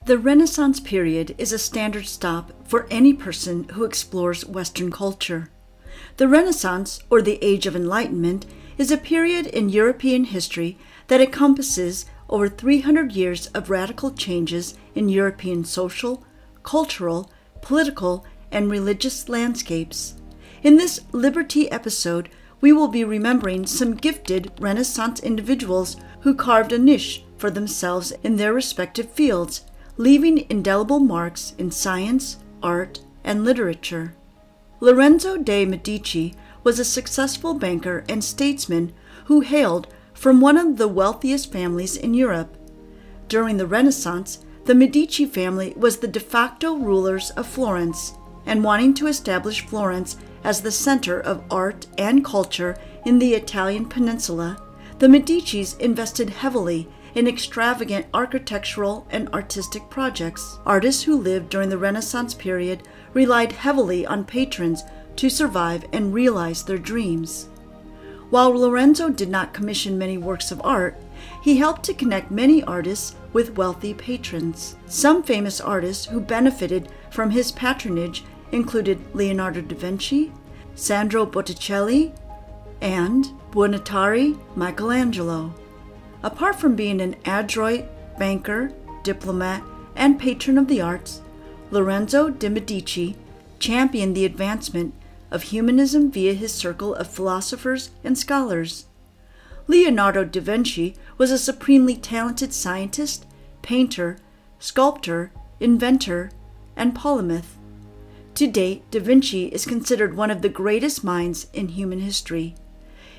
The Renaissance period is a standard stop for any person who explores Western culture. The Renaissance, or the Age of Enlightenment, is a period in European history that encompasses over 300 years of radical changes in European social, cultural, political, and religious landscapes. In this Liber-Tea episode, we will be remembering some gifted Renaissance individuals who carved a niche for themselves in their respective fields, leaving indelible marks in science, art, and literature. Lorenzo de' Medici was a successful banker and statesman who hailed from one of the wealthiest families in Europe. During the Renaissance, the Medici family was the de facto rulers of Florence, and wanting to establish Florence as the center of art and culture in the Italian peninsula, the Medicis invested heavily in extravagant architectural and artistic projects. Artists who lived during the Renaissance period relied heavily on patrons to survive and realize their dreams. While Lorenzo did not commission many works of art, he helped to connect many artists with wealthy patrons. Some famous artists who benefited from his patronage included Leonardo da Vinci, SANDRO Botticelli, and Buonarroti Michelangelo. Apart from being an adroit banker, diplomat, and patron of the arts, Lorenzo de' Medici championed the advancement of humanism via his circle of philosophers and scholars. Leonardo da Vinci was a supremely talented scientist, painter, sculptor, inventor, and polymath. To date, da Vinci is considered one of the greatest minds in human history.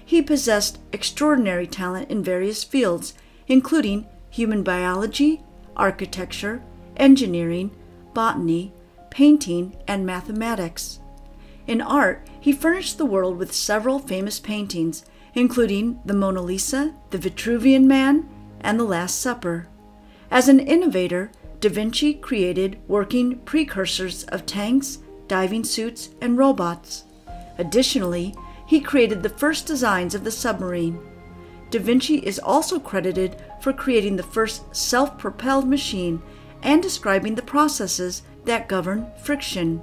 He possessed extraordinary talent in various fields, including human biology, architecture, engineering, botany, painting, and mathematics. In art, he furnished the world with several famous paintings, including the Mona Lisa, the Vitruvian Man, and the Last Supper. As an innovator, da Vinci created working precursors of tanks, diving suits, and robots. Additionally, he created the first designs of the submarine. Da Vinci is also credited for creating the first self-propelled machine and describing the processes that govern friction.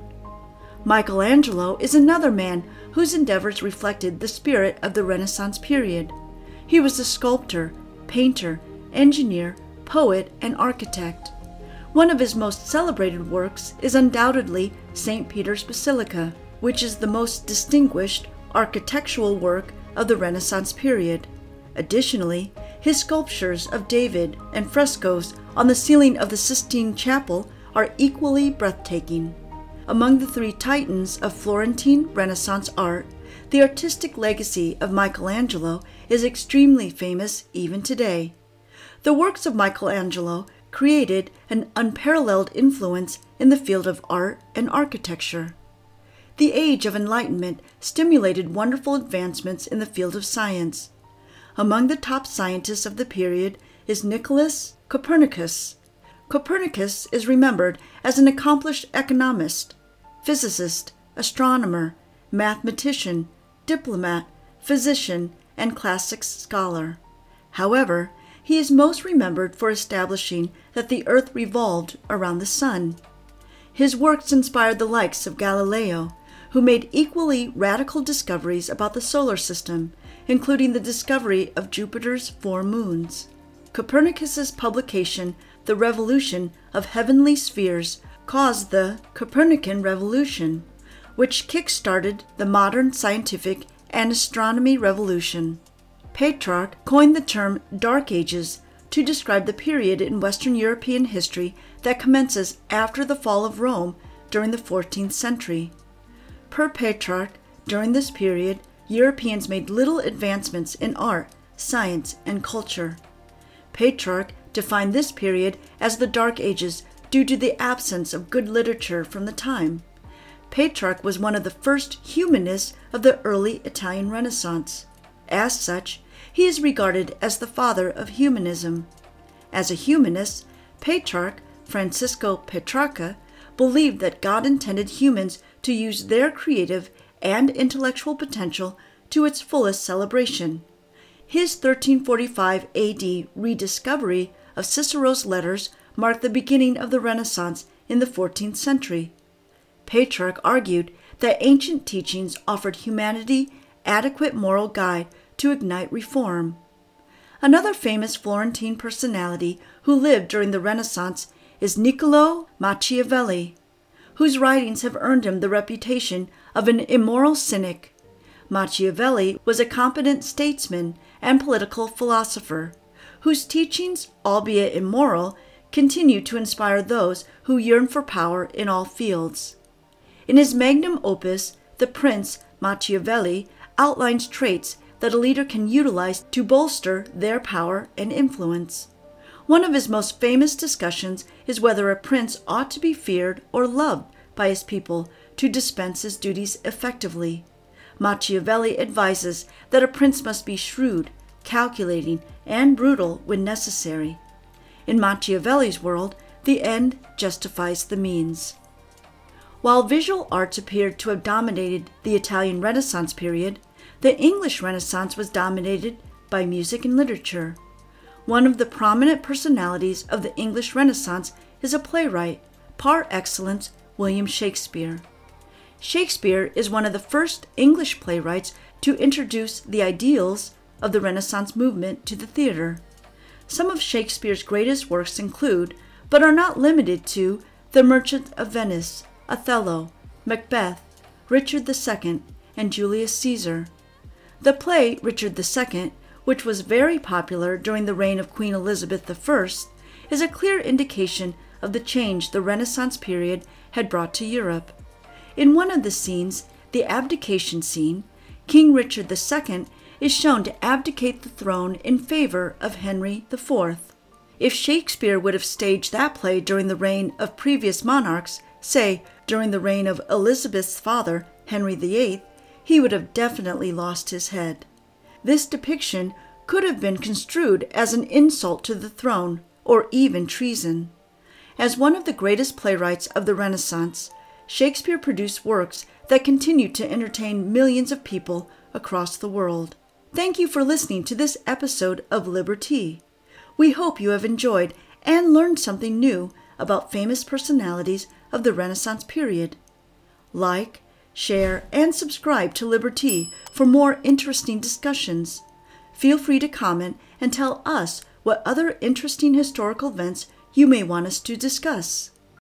Michelangelo is another man whose endeavors reflected the spirit of the Renaissance period. He was a sculptor, painter, engineer, poet, and architect. One of his most celebrated works is undoubtedly St. Peter's Basilica, which is the most distinguished architectural work of the Renaissance period. Additionally, his sculptures of David and frescoes on the ceiling of the Sistine Chapel are equally breathtaking. Among the three titans of Florentine Renaissance art, the artistic legacy of Michelangelo is extremely famous even today. The works of Michelangelo created an unparalleled influence in the field of art and architecture. The Age of Enlightenment stimulated wonderful advancements in the field of science. Among the top scientists of the period is Nicholas Copernicus. Copernicus is remembered as an accomplished economist, physicist, astronomer, mathematician, diplomat, physician, and classics scholar. However, he is most remembered for establishing that the Earth revolved around the Sun. His works inspired the likes of Galileo, who made equally radical discoveries about the solar system, including the discovery of Jupiter's 4 moons. Copernicus's publication, The Revolution of Heavenly Spheres, caused the Copernican Revolution, which kick-started the modern scientific and astronomy revolution. Petrarch coined the term Dark Ages to describe the period in Western European history that commences after the fall of Rome during the 14th century. Per Petrarch, during this period, Europeans made little advancements in art, science, and culture. Petrarch defined this period as the Dark Ages due to the absence of good literature from the time. Petrarch was one of the first humanists of the early Italian Renaissance. As such, he is regarded as the father of humanism. As a humanist, Petrarch, Francisco Petrarca, believed that God intended humans to use their creative and intellectual potential to its fullest celebration. His 1345 AD rediscovery of Cicero's letters marked the beginning of the Renaissance in the 14th century. Petrarch argued that ancient teachings offered humanity adequate moral guide to ignite reform. Another famous Florentine personality who lived during the Renaissance is Niccolò Machiavelli, whose writings have earned him the reputation of an immoral cynic. Machiavelli was a competent statesman and political philosopher, whose teachings, albeit immoral, continue to inspire those who yearn for power in all fields. In his magnum opus, The Prince, Machiavelli outlines traits that a leader can utilize to bolster their power and influence. One of his most famous discussions is whether a prince ought to be feared or loved by his people to dispense his duties effectively. Machiavelli advises that a prince must be shrewd, calculating, and brutal when necessary. In Machiavelli's world, the end justifies the means. While visual arts appeared to have dominated the Italian Renaissance period, the English Renaissance was dominated by music and literature. One of the prominent personalities of the English Renaissance is a playwright, par excellence, William Shakespeare. Shakespeare is one of the first English playwrights to introduce the ideals of the Renaissance movement to the theater. Some of Shakespeare's greatest works include, but are not limited to, The Merchant of Venice, Othello, Macbeth, Richard II, and Julius Caesar. The play Richard II, which was very popular during the reign of Queen Elizabeth I, is a clear indication of the change the Renaissance period had brought to Europe. In one of the scenes, the abdication scene, King Richard II is shown to abdicate the throne in favor of Henry IV. If Shakespeare would have staged that play during the reign of previous monarchs, say during the reign of Elizabeth's father, Henry VIII, he would have definitely lost his head. This depiction could have been construed as an insult to the throne, or even treason. As one of the greatest playwrights of the Renaissance, Shakespeare produced works that continue to entertain millions of people across the world. Thank you for listening to this episode of Liber-Tea. We hope you have enjoyed and learned something new about famous personalities of the Renaissance period. Like, share, and subscribe to Liber-Tea for more interesting discussions. Feel free to comment and tell us what other interesting historical events you may want us to discuss.